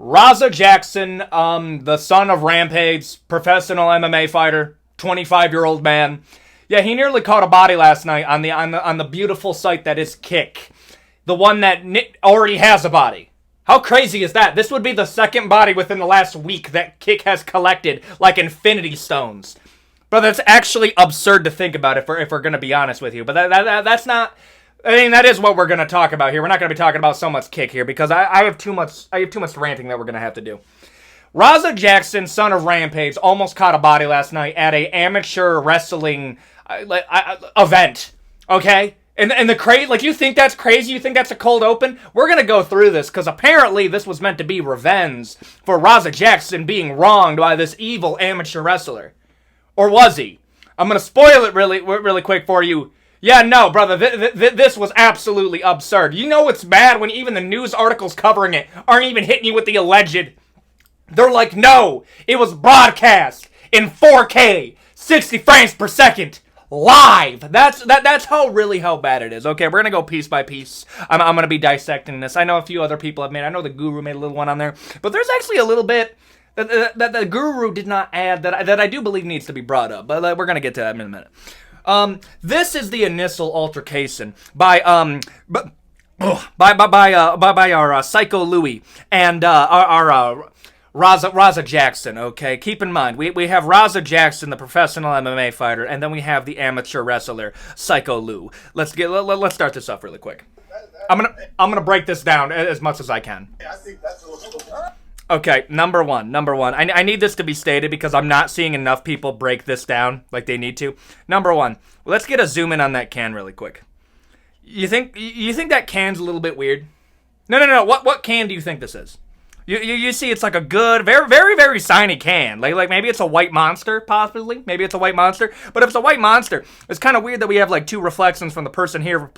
Raza Jackson, the son of Rampage, professional MMA fighter, 25-year-old man. Yeah, he nearly caught a body last night on the beautiful site that is Kick, the one that already has a body. How crazy is that? This would be the second body within the last week that Kick has collected, like Infinity Stones. But that's actually absurd to think about if we're going to be honest with you. But that's not. I mean, that is what we're going to talk about here. We're not going to be talking about so much Kick here because I have too much ranting that we're going to have to do. Raza Jackson, son of Rampage, almost caught a body last night at a amateur wrestling event. Okay? And the crazy, like, you think that's crazy? You think that's a cold open? We're going to go through this because apparently this was meant to be revenge for Raza Jackson being wronged by this evil amateur wrestler. Or was he? I'm going to spoil it really quick for you. Yeah, no, brother, this was absolutely absurd. You know what's bad when even the news articles covering it aren't even hitting you with the alleged. They're like, no, it was broadcast in 4K, 60 frames per second, live. That's how bad it is. Okay, we're going to go piece by piece. I'm going to be dissecting this. I know a few other people have made. I know the Guru made a little one on there. But there's actually a little bit that the Guru did not add that I do believe needs to be brought up. But we're going to get to that in a minute. This is the initial altercation by our Psycho Louie and our Raza Jackson. Okay, keep in mind we have Raza Jackson, the professional MMA fighter, and then we have the amateur wrestler Psycho Lou. Let's start this off really quick. I'm gonna break this down as much as I can. Okay, number one. I need this to be stated because I'm not seeing enough people break this down like they need to. Number one, let's get a zoom in on that can really quick. You think that can's a little bit weird? No. What can do you think this is? You see, it's like a good, very, very, very shiny can. Like maybe it's a white monster, possibly. Maybe it's a white monster. But if it's a white monster, it's kind of weird that we have like two reflections from the person here,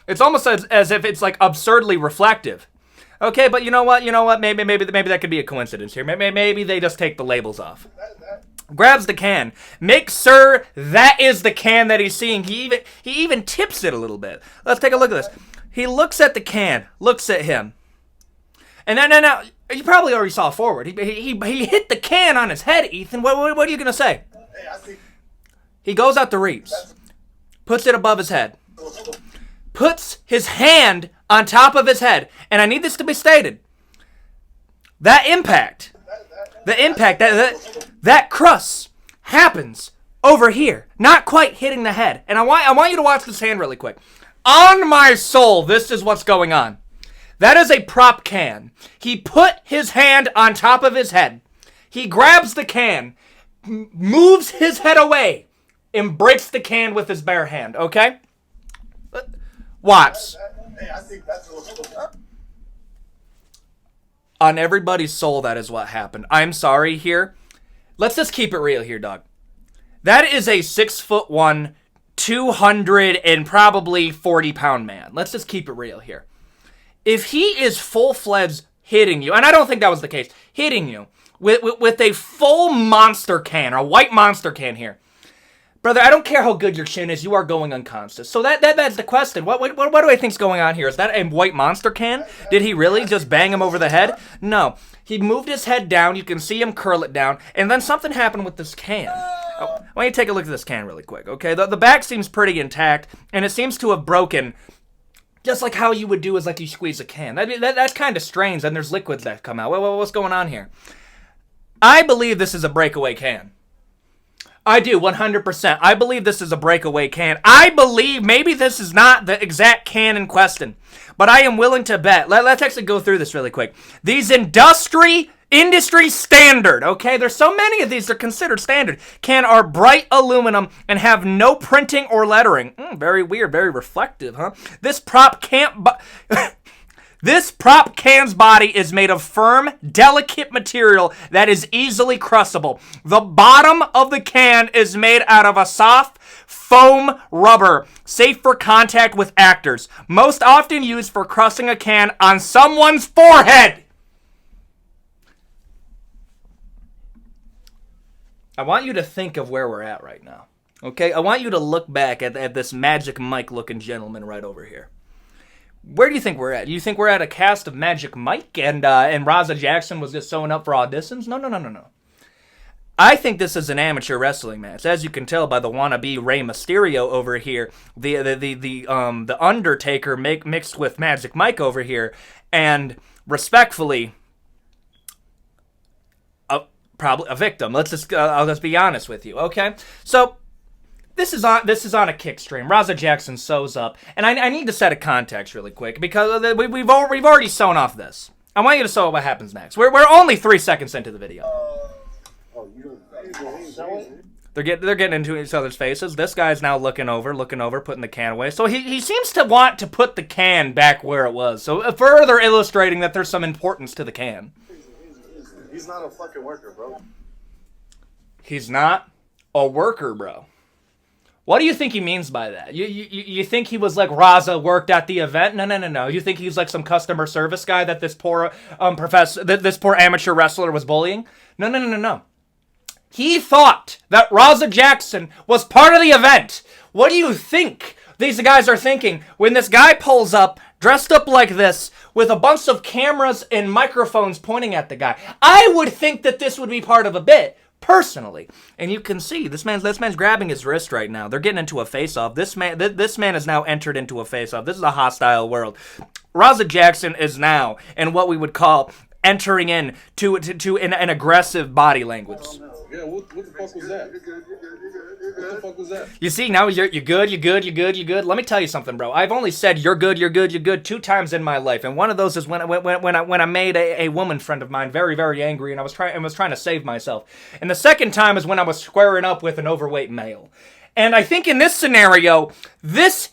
It's almost as if it's like absurdly reflective. Okay, but you know what? Maybe that could be a coincidence here. Maybe they just take the labels off. Grabs the can. Makes sure that is the can that he's seeing. He even tips it a little bit. Let's take a look at this. He looks at the can. Looks at him. And now you probably already saw forward. He hit the can on his head, Ethan. What are you going to say? He goes out to Reeves. Puts it above his head. Puts his hand on top of his head. And I need this to be stated. That impact, that crush happens over here. Not quite hitting the head. And I want you to watch this hand really quick. On my soul, this is what's going on. That is a prop can. He put his hand on top of his head. He grabs the can, moves his head away, and breaks the can with his bare hand, okay? Watch. On everybody's soul, that is what happened. I'm sorry here. Let's just keep it real here, dog. That is a 6'1", 200 and probably 40-pound man. Let's just keep it real here. If he is full-fledged hitting you, and I don't think that was the case, hitting you with a full monster can, or a white monster can here, brother, I don't care how good your chin is, you are going unconscious. So that's the question. What do I think's going on here? Is that a white monster can? Did he really just bang him over the head? No. He moved his head down. You can see him curl it down. And then something happened with this can. I want you to take a look at this can really quick, okay? The back seems pretty intact, and it seems to have broken just like how you would do is like you squeeze a can. That's kind of strange, and there's liquids that come out. What's going on here? I believe this is a breakaway can. I do, 100%. I believe this is a breakaway can. I believe maybe this is not the exact can in question, but I am willing to bet. Let's actually go through this really quick. These industry standard, okay? There's so many of these, they're considered standard. Can are bright aluminum and have no printing or lettering. Very weird, very reflective, huh? This prop can's body is made of firm, delicate material that is easily crushable. The bottom of the can is made out of a soft foam rubber, safe for contact with actors. Most often used for crushing a can on someone's forehead. I want you to think of where we're at right now, okay? I want you to look back at this Magic Mike-looking gentleman right over here. Where do you think we're at? You think we're at a cast of Magic Mike and Raza Jackson was just showing up for auditions? No. I think this is an amateur wrestling match, as you can tell by the wannabe Rey Mysterio over here, the Undertaker mixed with Magic Mike over here, and respectfully, probably a victim. I'll just be honest with you, okay? So this is on a kick stream. Raza Jackson sews up, and I need to set a context really quick because we've already sewn off this. I want you to sew up what happens next. We're only 3 seconds into the video. They're getting into each other's faces. This guy's now looking over, putting the can away. So he seems to want to put the can back where it was. So further illustrating that there's some importance to the can. He's not a fucking worker, bro. He's not a worker, bro. What do you think he means by that? You think he was like Raza worked at the event? No. You think he's like some customer service guy that this poor this poor amateur wrestler was bullying? No. He thought that Raza Jackson was part of the event. What do you think these guys are thinking when this guy pulls up, dressed up like this, with a bunch of cameras and microphones pointing at the guy? I would think that this would be part of a bit, personally. And you can see this man's grabbing his wrist right now. They're getting into a face-off. This man has now entered into a face-off. This is a hostile world. Raza Jackson is now in what we would call entering in to an aggressive body language. Yeah, what the fuck was that? What the fuck was that? You see, now you're good. Let me tell you something, bro. I've only said you're good 2 times in my life, and one of those is when I made a woman friend of mine very, very angry, and I was trying to save myself. And the second time is when I was squaring up with an overweight male. And I think in this scenario,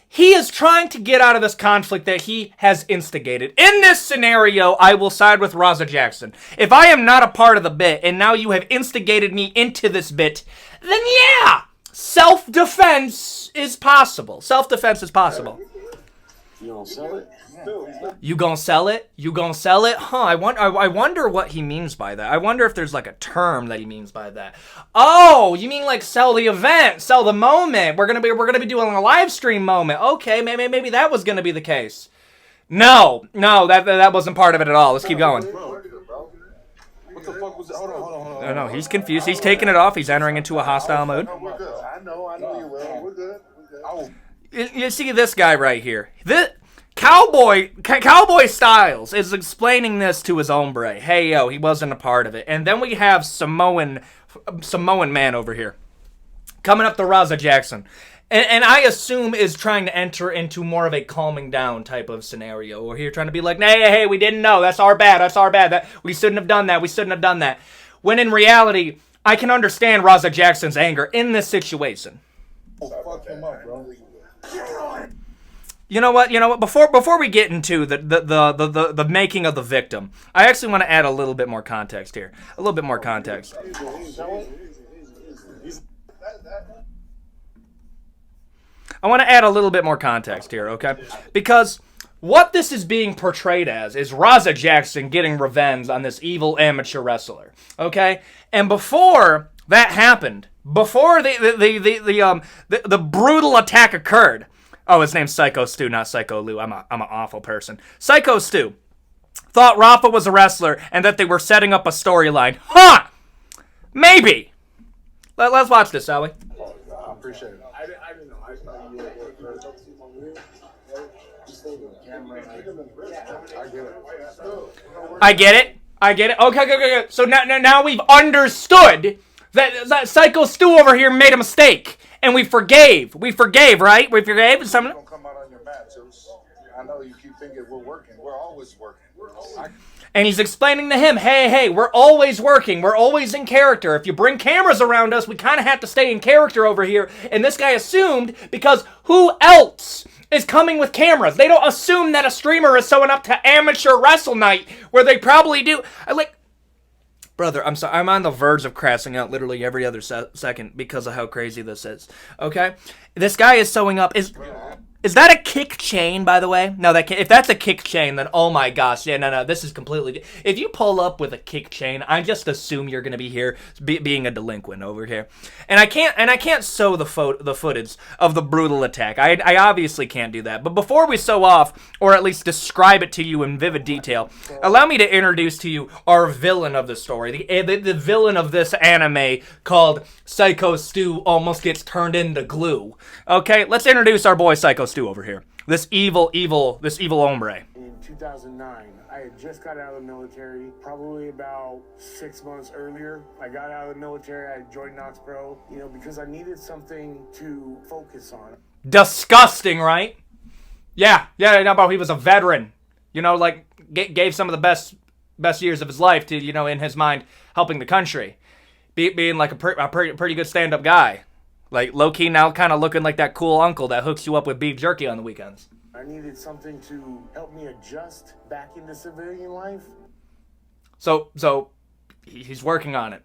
he is trying to get out of this conflict that he has instigated. In this scenario, I will side with Raza Jackson. If I am not a part of the bit, and now you have instigated me into this bit, then yeah, self-defense is possible. Self-defense is possible. You don't sell it? You gonna sell it? You gonna sell it? Huh, I wonder what he means by that. I wonder if there's like a term that he means by that. Oh, you mean like sell the event, sell the moment. We're gonna be doing a live stream moment. Okay, maybe that was gonna be the case. No, that wasn't part of it at all. Let's keep going. What the fuck was that? Hold on. No, he's confused. He's taking it off. He's entering into a hostile mode. We're good. I know you will. We're good. You see this guy right here. This Cowboy Styles is explaining this to his hombre. Hey, yo, he wasn't a part of it. And then we have Samoan man over here coming up to Raza Jackson. And I assume is trying to enter into more of a calming down type of scenario. Or here trying to be like, hey, we didn't know. That's our bad. That we shouldn't have done that. When in reality, I can understand Raza Jackson's anger in this situation. Fuck him up, bro. You know what? Before we get into the making of the victim, I actually want to add a little bit more context here. A little bit more context. I want to add a little bit more context here, okay? Because what this is being portrayed as is Raza Jackson getting revenge on this evil amateur wrestler, okay? And before that happened, before the brutal attack occurred. Oh, his name's Psycho Stu, not Psycho Lou. I'm an awful person. Psycho Stu thought Rafa was a wrestler and that they were setting up a storyline. Huh! Maybe. Let's watch this, shall we? I appreciate it. I didn't know. I thought I get it. Okay. So now we've understood that Psycho Stu over here made a mistake. And we forgave, right? We forgave. Someone. Don't come out on your matches. I know you keep thinking we're working. We're always working. And he's explaining to him, hey, we're always working. We're always in character. If you bring cameras around us, we kind of have to stay in character over here. And this guy assumed, because who else is coming with cameras? They don't assume that a streamer is showing up to amateur wrestle night, where they probably do. Brother, I'm sorry. I'm on the verge of crashing out literally every other second because of how crazy this is. Okay? This guy is sewing up. Is that a kick chain, by the way? No, if that's a kick chain, then oh my gosh, yeah, no, this is completely. If you pull up with a kick chain, I just assume you're gonna be here being a delinquent over here, and I can't sew the footage of the brutal attack. I obviously can't do that. But before we sew off, or at least describe it to you in vivid detail, allow me to introduce to you our villain of the story, the villain of this anime called Psycho Stu almost gets turned into glue. Okay, let's introduce our boy Psycho Stu over here. This evil hombre. In 2009, I had just got out of the military, probably about 6 months earlier. I got out of the military, I joined Knox Pro, because I needed something to focus on. Disgusting, right? Yeah, but he was a veteran. Gave some of the best years of his life to, in his mind, helping the country. Being like a pretty good stand-up guy. Like, low-key now kind of looking like that cool uncle that hooks you up with beef jerky on the weekends. I needed something to help me adjust back into civilian life. So he's working on it.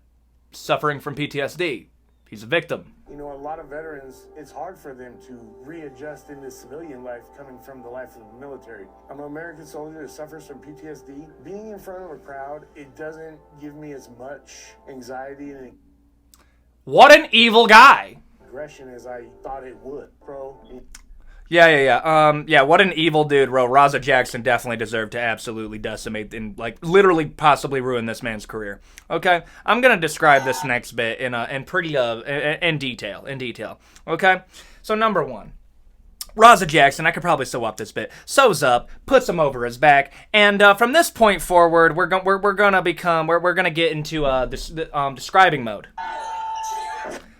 Suffering from PTSD. He's a victim. A lot of veterans, it's hard for them to readjust into civilian life coming from the life of the military. I'm an American soldier that suffers from PTSD. Being in front of a crowd, it doesn't give me as much anxiety and what an evil guy. Aggression as I thought it would, bro. Yeah, what an evil dude, bro. Raza Jackson definitely deserved to absolutely decimate and, literally possibly ruin this man's career. Okay? I'm gonna describe this next bit in detail. Okay? So, number one. Raza Jackson, I could probably sew up this bit, sews up, puts him over his back, and from this point forward, we're gonna get into describing mode.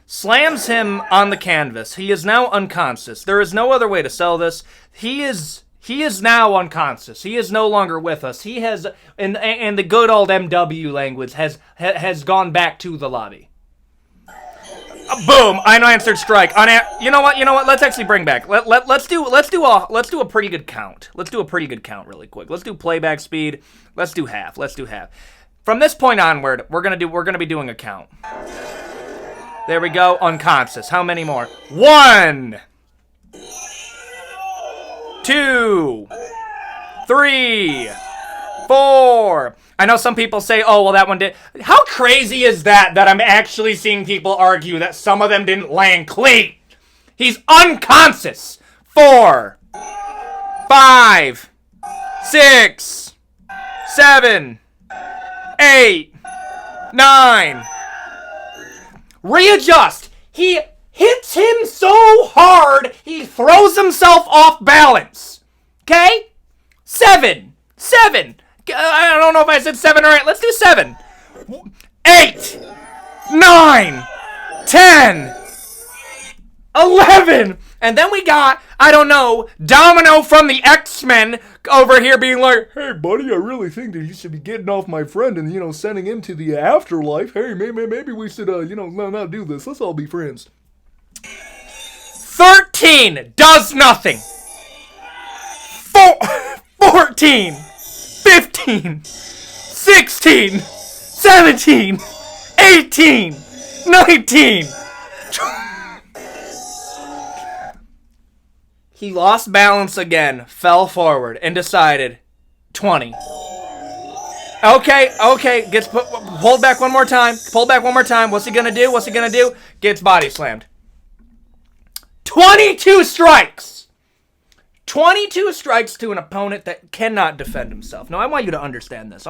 Slams him on the canvas. He is now unconscious. There is no other way to sell this. He is now unconscious. He is no longer with us. He has, in the good old MW language, has gone back to the lobby. Boom! Unanswered strike. You know what? Let's actually bring back. Let's do a pretty good count. Let's do a pretty good count really quick. Let's do playback speed. Let's do half. From this point onward, we're gonna be doing a count. There we go. Unconscious. How many more? 1, 2, 3, 4. I know some people say, oh, well, that one did. How crazy is that I'm actually seeing people argue that some of them didn't land clean? He's unconscious. 4, 5, 6, 7, 8, 9. Readjust. He hits him so hard, he throws himself off balance. Okay? 7. I don't know if I said 7 or 8. Let's do 7. 8. 9. 10. 11. And then we got, I don't know, Domino from the X-Men over here being like, hey, buddy, I really think that you should be getting off my friend and, sending him to the afterlife. Hey, maybe we should, not do this. Let's all be friends. 13 does nothing. 14. 15. 16. 17. 18. 19. He lost balance again, fell forward, and decided 20. Okay, pulled back one more time. What's he gonna do? Gets body slammed. 22 strikes! 22 strikes to an opponent that cannot defend himself. Now, I want you to understand this.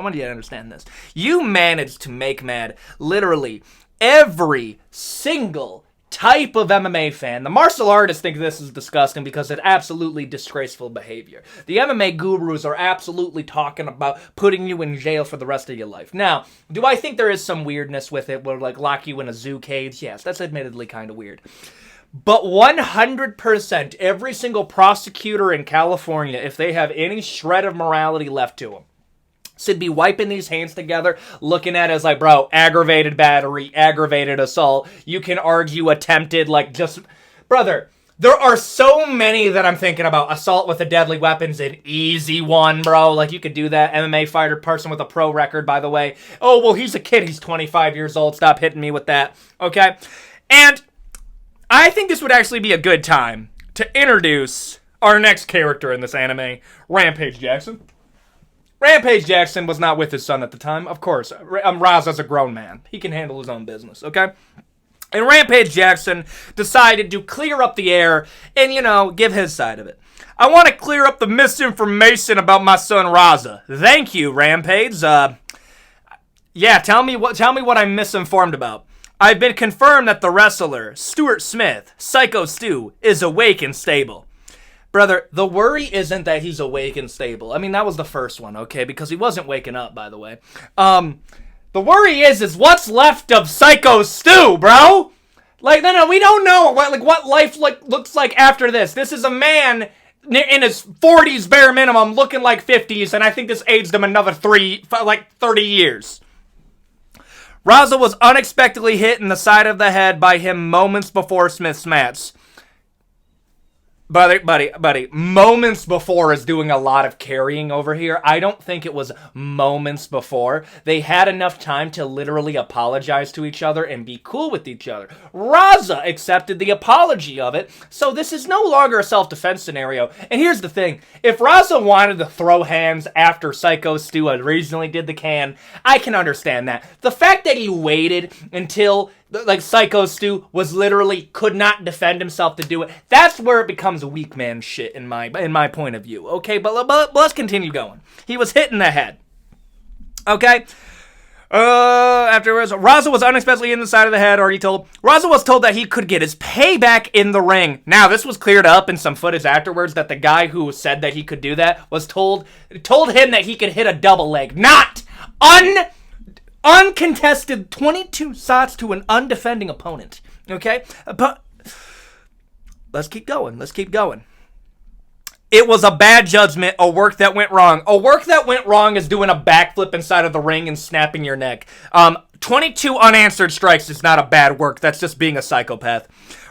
You managed to make mad literally every single type of MMA fan. The martial artists think this is disgusting because it's absolutely disgraceful behavior. The MMA gurus are absolutely talking about putting you in jail for the rest of your life. Now, do I think there is some weirdness with it where, lock you in a zoo cage? Yes, that's admittedly kind of weird. But 100% every single prosecutor in California, if they have any shred of morality left to them, should be wiping these hands together, looking at it as like, bro, aggravated battery, aggravated assault. You can argue attempted, brother, there are so many that I'm thinking about. Assault with a deadly weapon's an easy one, bro. You could do that. MMA fighter, person with a pro record, by the way. Oh, well, he's a kid. He's 25 years old. Stop hitting me with that. Okay? And I think this would actually be a good time to introduce our next character in this anime, Rampage Jackson. Rampage Jackson was not with his son at the time, of course. Raza's a grown man. He can handle his own business, okay? And Rampage Jackson decided to clear up the air and, give his side of it. I want to clear up the misinformation about my son Raza. Thank you, Rampage. Tell me what I'm misinformed about. I've been confirmed that the wrestler, Stuart Smith, Psycho Stu, is awake and stable. Brother, the worry isn't that he's awake and stable. I mean, that was the first one, okay? Because he wasn't waking up, by the way. The worry is what's left of Psycho Stu, bro? Like, no, we don't know what life looks like after this. This is a man in his 40s bare minimum, looking like 50s, and I think this aged him another 30 years. Raza was unexpectedly hit in the side of the head by him moments before Smith's match. Buddy, moments before is doing a lot of carrying over here. I don't think it was moments before. They had enough time to literally apologize to each other and be cool with each other. Raza accepted the apology of it, so this is no longer a self-defense scenario. And here's the thing. If Raza wanted to throw hands after Psycho Stu originally did the can, I can understand that. The fact that he waited until Psycho Stu could not defend himself to do it. That's where it becomes weak man shit in my point of view. Okay, but let's continue going. He was hit in the head. Okay. Afterwards, Raza was unexpectedly in the side of the head, Raza was told that he could get his payback in the ring. Now, this was cleared up in some footage afterwards that the guy who said that he could do that was told him that he could hit a double leg. Not uncontested 22 shots to an undefending opponent. Okay? But let's keep going. It was a bad judgment, a work that went wrong. A work that went wrong is doing a backflip inside of the ring and snapping your neck. 22 unanswered strikes is not a bad work. That's just being a psychopath.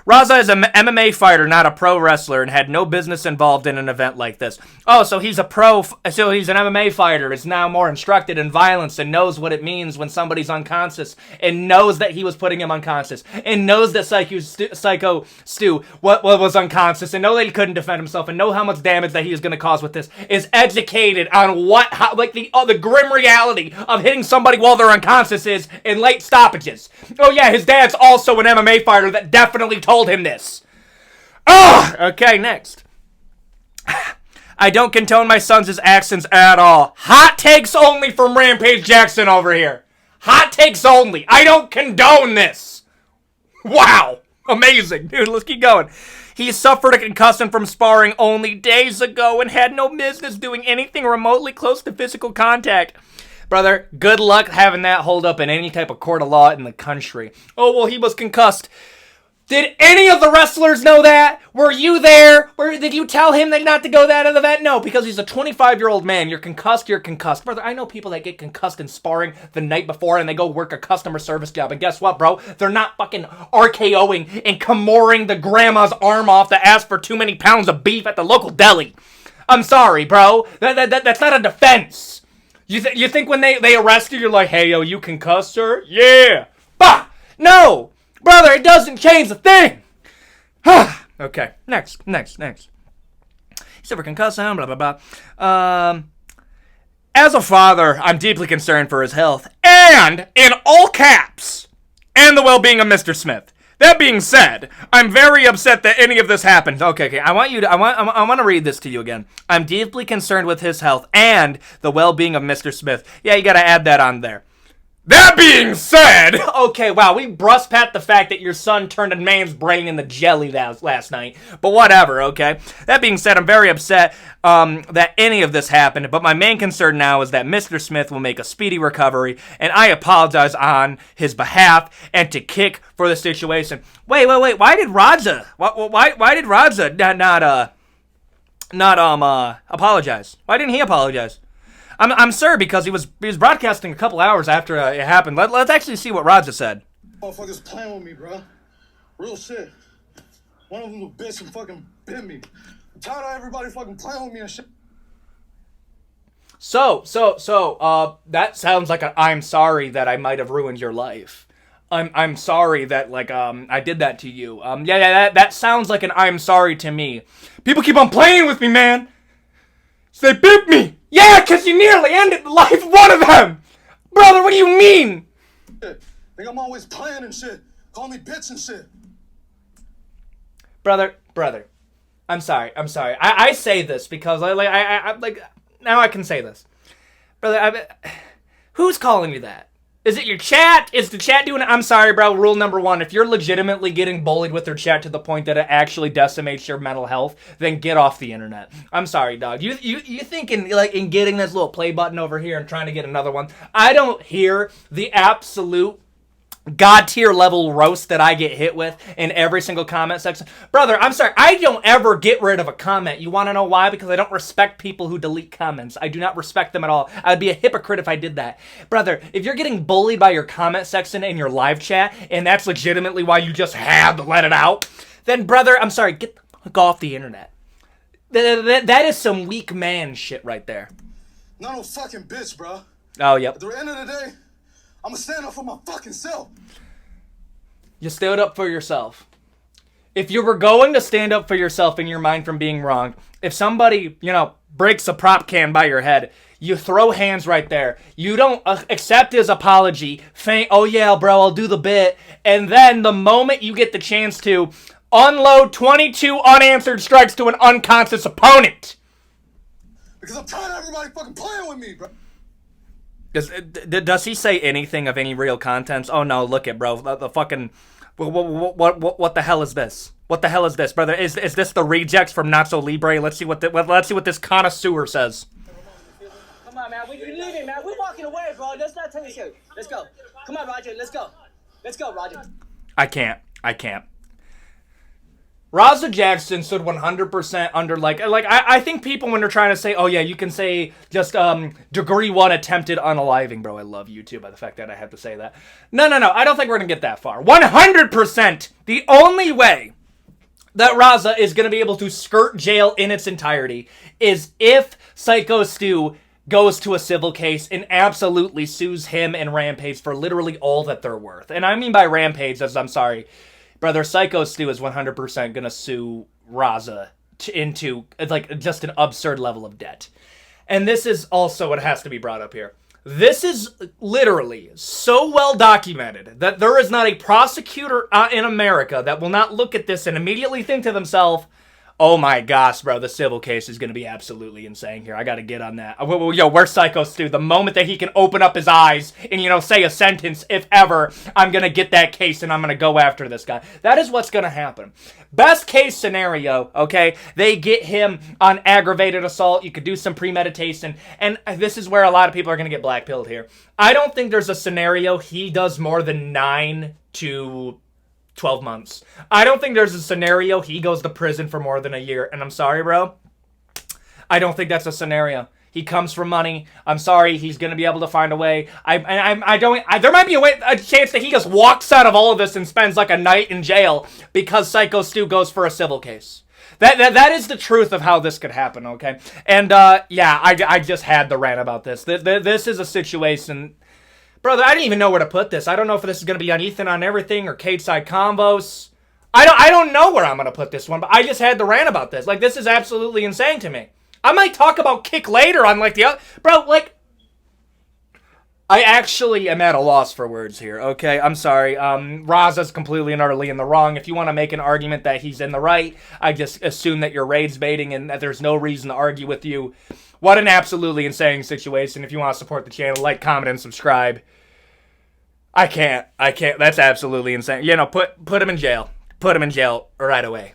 Raza is an MMA fighter, not a pro wrestler, and had no business involved in an event like this. Oh, so he's an MMA fighter, is now more instructed in violence and knows what it means when somebody's unconscious, and knows that he was putting him unconscious, and knows that Psycho Stu was unconscious, and know that he couldn't defend himself, and know how much damage that he is going to cause with this, is educated on the grim reality of hitting somebody while they're unconscious is in late stoppages. Oh yeah, his dad's also an MMA fighter that definitely told him this. Okay, next. I don't condone my son's actions at all. Hot takes only from Rampage Jackson over here. Hot takes only. I don't condone this. Wow. Amazing. Dude, let's keep going. He suffered a concussion from sparring only days ago and had no business doing anything remotely close to physical contact. Brother, good luck having that hold up in any type of court of law in the country. Oh, well, he was concussed. Did any of the wrestlers know that? Were you there? Did you tell him not to go that event? No, because he's a 25-year-old man. You're concussed. Brother, I know people that get concussed in sparring the night before and they go work a customer service job. And guess what, bro? They're not fucking RKOing and Kimoring the grandma's arm off to ask for too many pounds of beef at the local deli. I'm sorry, bro. That's not a defense. You think when they arrest you, you're like, hey, yo, you concussed, sir? Yeah. Bah! No! Brother, it doesn't change a thing. Okay, next. He suffered concussion, blah, blah, blah. As a father, I'm deeply concerned for his health, and, in all caps, and the well-being of Mr. Smith. That being said, I'm very upset that any of this happened. Okay, I want to read this to you again. I'm deeply concerned with his health and the well-being of Mr. Smith. Yeah, you gotta add that on there. That being said, okay, wow, we brush past the fact that your son turned a man's brain into jelly last night, but whatever, okay? That being said, I'm very upset that any of this happened, but my main concern now is that Mr. Smith will make a speedy recovery, and I apologize on his behalf and to Kick for the situation. Wait, why did Raza not apologize? Why didn't he apologize? I'm sure because he was broadcasting a couple hours after it happened. Let's actually see what Raza said. Motherfuckers playing with me, bro. Real shit. One of them little bitch and fucking bit me. I'm tired of everybody fucking playing with me and shit. So, that sounds like I'm sorry that I might have ruined your life. I'm sorry that, like, I did that to you. That sounds like an I'm sorry to me. People keep on playing with me, man. So they beat me. Yeah, because you nearly ended the life of one of them. Brother, what do you mean? Think I'm always playing and shit. Call me bitch and shit. Brother, I'm sorry. I say this because I now I can say this. Brother, who's calling you that? Is it your chat? Is the chat doing it? I'm sorry, bro. Rule number 1, if you're legitimately getting bullied with their chat to the point that it actually decimates your mental health, then get off the internet. I'm sorry, dog. You think in getting this little play button over here and trying to get another one, I don't hear the absolute God tier level roast that I get hit with in every single comment section. Brother, I'm sorry. I don't ever get rid of a comment. You want to know why? Because I don't respect people who delete comments. I do not respect them at all. I'd be a hypocrite if I did that. Brother, if you're getting bullied by your comment section in your live chat, and that's legitimately why you just had to let it out, then brother, I'm sorry, get the fuck off the internet. That is some weak man shit right there. Not no fucking bitch, bro. Oh, yep. At the end of the day, I'm gonna stand up for my fucking self. You stood up for yourself. If you were going to stand up for yourself in your mind from being wronged, if somebody, breaks a prop can by your head, you throw hands right there. You don't accept his apology, feign, oh yeah, bro, I'll do the bit, and then the moment you get the chance to, unload 22 unanswered strikes to an unconscious opponent. Because I'm tired of everybody fucking playing with me, bro. Does he say anything of any real contents? Oh no, look it, bro. The fucking what the hell is this? What the hell is this, brother? Is this the rejects from Not So Libre? Let's see what this connoisseur says. Come on, man. We're leaving, man. We're walking away, bro. Let's not take it serious. Let's go. Come on, Roger. Let's go. Let's go, Roger. I can't. Raza Jackson stood 100% under, I think people when they're trying to say, oh yeah, you can say just, degree 1 attempted unaliving, bro. I love you too by the fact that I have to say that. No, I don't think we're gonna get that far. 100%! The only way that Raza is gonna be able to skirt jail in its entirety is if Psycho Stu goes to a civil case and absolutely sues him and Rampage for literally all that they're worth. And I mean by Rampage, as I'm sorry, brother, Psycho Stu is 100% gonna sue Raza into, just an absurd level of debt. And this is also what has to be brought up here. This is literally so well documented that there is not a prosecutor in America that will not look at this and immediately think to themselves, oh my gosh, bro, the civil case is going to be absolutely insane here. I got to get on that. Yo, where's Psycho Stu? The moment that he can open up his eyes and, say a sentence, if ever, I'm going to get that case and I'm going to go after this guy. That is what's going to happen. Best case scenario, okay, they get him on aggravated assault. You could do some premeditation. And this is where a lot of people are going to get blackpilled here. I don't think there's a scenario he does more than 9 to 12 months. I don't think there's a scenario he goes to prison for more than a year. And I'm sorry, bro. I don't think that's a scenario. He comes for money. I'm sorry. He's going to be able to find a way. There might be a chance that he just walks out of all of this and spends like a night in jail because Psycho Stu goes for a civil case. That is the truth of how this could happen, okay? And, I just had the rant about this. This is a situation... Brother, I didn't even know where to put this. I don't know if this is going to be on Ethan on Everything or Cage Side Combos. I don't know where I'm going to put this one, but I just had the rant about this. This is absolutely insane to me. I might talk about Kick later on, the other... Bro, I actually am at a loss for words here, okay? I'm sorry. Raza's completely and utterly in the wrong. If you want to make an argument that he's in the right, I just assume that you're rage baiting and that there's no reason to argue with you. What an absolutely insane situation. If you want to support the channel, like, comment, and subscribe. I can't. That's absolutely insane. Put him in jail. Put him in jail right away.